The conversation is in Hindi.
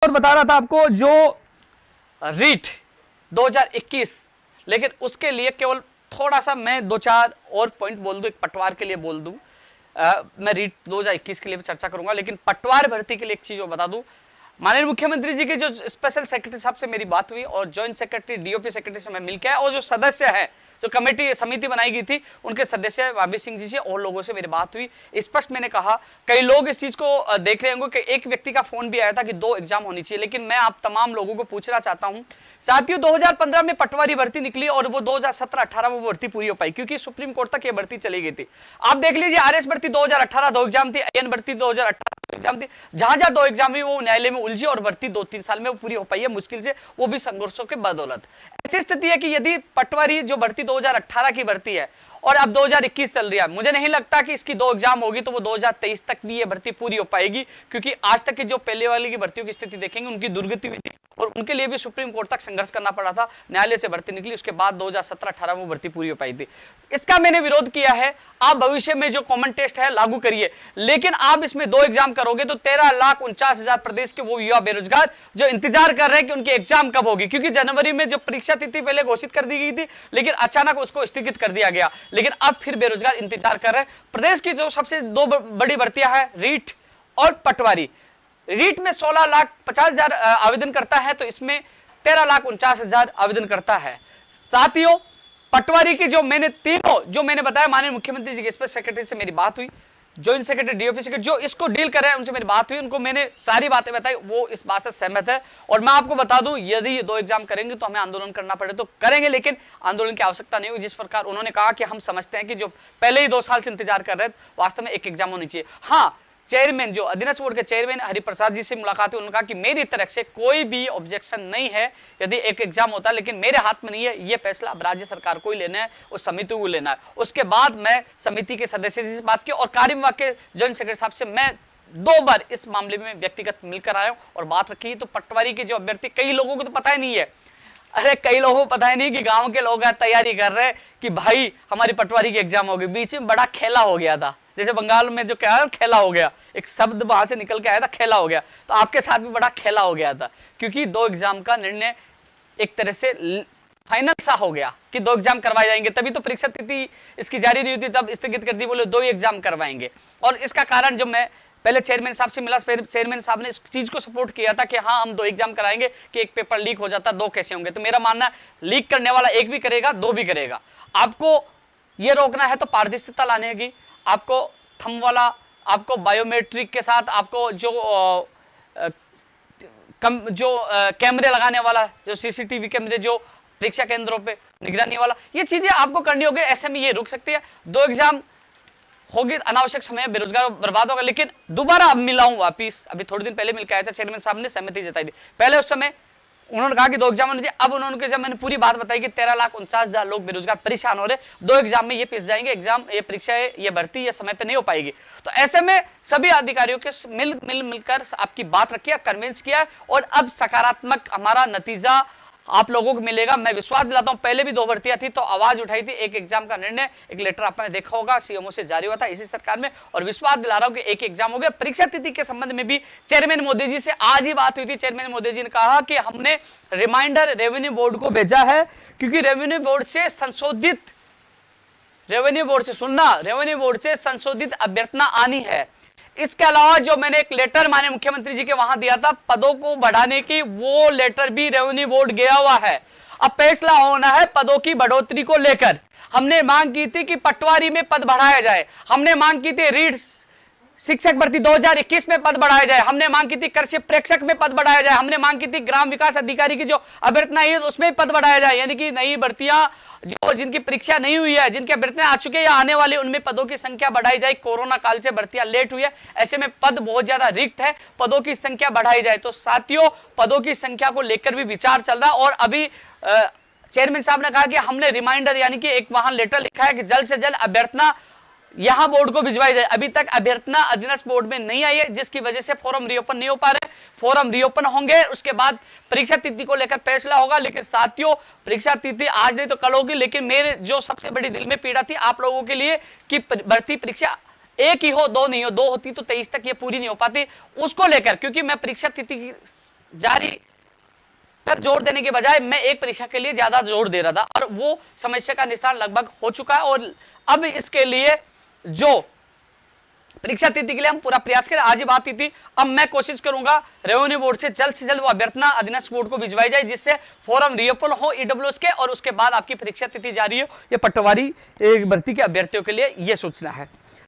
और बता रहा था आपको जो रीट 2021, लेकिन उसके लिए केवल थोड़ा सा मैं दो चार और पॉइंट बोल दूं, एक पटवार के लिए बोल दूं। मैं रीट 2021 के लिए भी चर्चा करूंगा, लेकिन पटवार भर्ती के लिए एक चीज बता दूं। माननीय मुख्यमंत्री जी के जो स्पेशल सेक्रेटरी साहब से मेरी बात हुई और ज्वाइंट सेक्रेटरी डीओपी सेक्रेटरी से मैं मिल के आया, और जो सदस्य है, जो कमेटी समिति बनाई गई थी, उनके सदस्य भाभी सिंह जी से और लोगों से मेरी बात हुई। स्पष्ट मैंने कहा, कई लोग इस चीज को देख रहे होंगे कि एक व्यक्ति का फोन भी आया था कि 2 एग्जाम होनी चाहिए, लेकिन मैं आप तमाम लोगों को पूछना चाहता हूं साथियों, 2015 में पटवारी भर्ती निकली और वो 2017-18 में भर्ती पूरी हो पाई, क्योंकि सुप्रीम कोर्ट तक ये भर्ती चली गई थी। आप देख लीजिए, आरएस भर्ती 2018 2 एग्जाम थी, एएन भर्ती 2018 एग्जाम थी, जहां जहां 2 एग्जाम हुई वो न्यायालय में उलझी और भर्ती 2-3 साल में वो पूरी हो पाई है मुश्किल से, वो भी संघर्षों के बदौलत। ऐसी स्थिति है कि यदि पटवारी जो भर्ती 2018 की भर्ती है और अब 2021 चल रही है, मुझे नहीं लगता कि इसकी 2 एग्जाम होगी तो वो 2023 तक भी ये भर्ती पूरी हो पाएगी, क्योंकि आज तक की जो पहले वाली की भर्तियों की स्थिति देखेंगे उनकी दुर्गति हुई थी और उनके लिए भी सुप्रीम कोर्ट तक संघर्ष करना पड़ा था, न्यायालय से भर्ती निकली, उसके बाद 2017-18 में भर्ती पूरी हो पाई थी। इसका मैंने विरोध किया है। आप भविष्य में जो कॉमन टेस्ट है लागू करिए, लेकिन आप इसमें 2 एग्जाम करोगे तो 13,49,000 प्रदेश के वो युवा बेरोजगार जो इंतजार कर रहे हैं कि उनकी एग्जाम कब होगी, क्योंकि जनवरी में जो परीक्षा तिथि पहले घोषित कर दी गई थी, लेकिन अचानक उसको स्थगित कर दिया गया, लेकिन अब फिर बेरोजगार इंतजार कर रहे हैं। प्रदेश की जो सबसे 2 बड़ी भर्तियां हैं, रीट और पटवारी। रीट में 16,50,000 आवेदन करता है, तो इसमें 13,49,000 आवेदन करता है। साथियों, पटवारी की जो मैंने तीनों जो मैंने बताया, माननीय मुख्यमंत्री जी के स्पेशल सेक्रेटरी से मेरी बात हुई, ज्वाइंट सेक्रेटरी डीओपी सेक्रेटरी जो इसको डील कर रहे हैं उनसे मेरी बात हुई, उनको मैंने सारी बातें बताई, वो इस बात से सहमत है। और मैं आपको बता दूं, यदि ये 2 एग्जाम करेंगे तो हमें आंदोलन करना पड़े तो करेंगे, लेकिन आंदोलन की आवश्यकता नहीं होगी। जिस प्रकार उन्होंने कहा कि हम समझते हैं कि जो पहले ही 2 साल से इंतजार कर रहे हैं, वास्तव में एक एग्जाम होनी चाहिए। हाँ, चेयरमैन जो अधीनस्थ बोर्ड के चेयरमैन हरिप्रसाद जी से मुलाकात हुई, उन्होंने कहा कि मेरी तरफ से कोई भी ऑब्जेक्शन नहीं है यदि एक एग्जाम होता है, लेकिन मेरे हाथ में नहीं है, ये फैसला अब राज्य सरकार को ही लेना है, उस समिति को लेना है। उसके बाद मैं समिति के सदस्य जी से बात की और कार्य विभाग के ज्वाइंट सेक्रेटरी साहब से मैं 2 बार इस मामले में व्यक्तिगत मिलकर आया और बात रखी। तो पटवारी के जो अभ्यर्थी, कई लोगों को तो पता ही नहीं है, अरे कई लोगों को पता ही नहीं कि गांव के लोग तैयारी कर रहे हैं कि भाई हमारी पटवारी की एग्जाम होगी। बीच में बड़ा खेला हो गया था, जैसे बंगाल में जो क्या है खेला हो गया, एक शब्द वहां से निकल के आया था, खेला हो गया, तो आपके साथ भी बड़ा खेला हो गया था, क्योंकि 2 एग्जाम का निर्णय एक तरह से फाइनल सा हो गया कि 2 एग्जाम करवाए जाएंगे। तभी तो परीक्षा तिथि इसकी जारी नहीं हुई थी, तब स्थगित कर दी, बोले 2 एग्जाम करवाएंगे। और इसका कारण जो मैं पहले चेयरमैन साहब से मिला, चेयरमैन साहब ने इस चीज को सपोर्ट किया था कि हाँ हम 2 एग्जाम कराएंगे, कि एक पेपर लीक हो जाता 2 कैसे होंगे। तो मेरा मानना है लीक करने वाला 1 भी करेगा 2 भी करेगा। आपको ये रोकना है तो पारदर्शिता लाने की, आपको थंब वाला, आपको बायोमेट्रिक के साथ, आपको जो कैमरे लगाने वाला, जो सीसीटीवी कैमरे जो परीक्षा केंद्रों पे निगरानी वाला, ये चीजें आपको करनी होगी। ऐसे में ये रुक सकती है, 2 एग्जाम होगी, अनावश्यक समय बेरोजगार बर्बाद होगा। लेकिन दोबारा अब मिलाऊं वापिस, अभी थोड़े दिन पहले मिल के आया था, चेयरमैन साहब ने सहमति जताई थी। पहले उस समय उन्होंने कहा कि 2 एग्जाम होने चाहिए, अब उन्होंने जब मैंने पूरी बात बताई कि 13,49,000 लोग बेरोजगार परेशान हो रहे, 2 एग्जाम में ये पिस जाएंगे, एग्जाम ये परीक्षा है, ये भर्ती ये समय पे नहीं हो पाएगी। तो ऐसे में सभी अधिकारियों के मिलकर आपकी बात रखी, कन्विंस किया, और अब सकारात्मक हमारा नतीजा आप लोगों को मिलेगा। मैं विश्वास दिलाता हूं, पहले भी 2 भर्तियां थी तो आवाज उठाई थी, एक एग्जाम का निर्णय, एक लेटर आपने देखा होगा सीएमओ से जारी हुआ था इसी सरकार में, और विश्वास दिला रहा हूं कि एक एग्जाम हो गया। परीक्षा तिथि के संबंध में भी चेयरमैन मोदी जी से आज ही बात हुई थी। चेयरमैन मोदी जी ने कहा कि हमने रिमाइंडर रेवेन्यू बोर्ड को भेजा है, क्योंकि रेवेन्यू बोर्ड से संशोधित अभ्यर्थना आनी है। इसके अलावा जो मैंने एक लेटर माननीय मुख्यमंत्री जी के वहां दिया था पदों को बढ़ाने की, वो लेटर भी रेवेन्यू बोर्ड गया हुआ है। अब फैसला होना है पदों की बढ़ोतरी को लेकर। हमने मांग की थी कि पटवारी में पद बढ़ाया जाए, हमने मांग की थी रीट शिक्षक भर्ती 2021 में पद बढ़ाया जाए, हमने मांग की थी कृषि प्रेक्षक में पद बढ़ाया जाए, हमने मांग की थी ग्राम विकास अधिकारी की जो अभ्यर्थना है उसमें पद बढ़ाया जाए। यानी कि नई भर्तियां जो जिनकी परीक्षा नहीं हुई है, जिनके अभ्यर्थना आ चुके हैं या आने वाले, उनमें पदों की संख्या बढ़ाई जाए। कोरोना काल से भर्तियां लेट हुई है, ऐसे में पद बहुत ज्यादा रिक्त है, पदों की संख्या बढ़ाई जाए। तो साथियों, पदों की संख्या को लेकर भी विचार चल रहा है, और अभी चेयरमैन साहब ने कहा कि हमने रिमाइंडर यानी कि एक वहां लेटर लिखा है कि जल्द से जल्द अभ्यर्थना यहां बोर्ड को भिजवाई जाए। अभी तक अभ्यर्थना अधीनस्थ बोर्ड में नहीं आई है, जिसकी वजह से फॉर्म रीओपन नहीं हो पा रहे। फॉर्म रीओपन होंगे, उसके बाद परीक्षा तिथि को लेकर फैसला होगा। लेकिन साथियों, परीक्षा तिथि आज नहीं तो कल होगी, लेकिन मेरे जो सबसे बड़ी दिल में पीड़ा थी आप लोगों के लिए कि भर्ती परीक्षा 1 ही हो, 2 नहीं हो, 2 होती तो 23 तक ये पूरी नहीं हो पाती, उसको लेकर, क्योंकि मैं परीक्षा तिथि जारी पर जोर देने के बजाय मैं एक परीक्षा के लिए ज्यादा जोर दे रहा था और वो समस्या का निस्तारण लगभग हो चुका है। और अब इसके लिए जो परीक्षा तिथि के लिए हम पूरा प्रयास करें, आज ही बात की थी। अब मैं कोशिश करूंगा रेवेन्यू बोर्ड से जल्द वो अभ्यर्थना अधीनस्थ बोर्ड को भिजवाई जाए, जिससे फॉर्म रीओपन हो ईडब्ल्यूएस के और उसके बाद आपकी परीक्षा तिथि जारी हो। ये पटवारी भर्ती के अभ्यर्थियों के लिए ये सूचना है।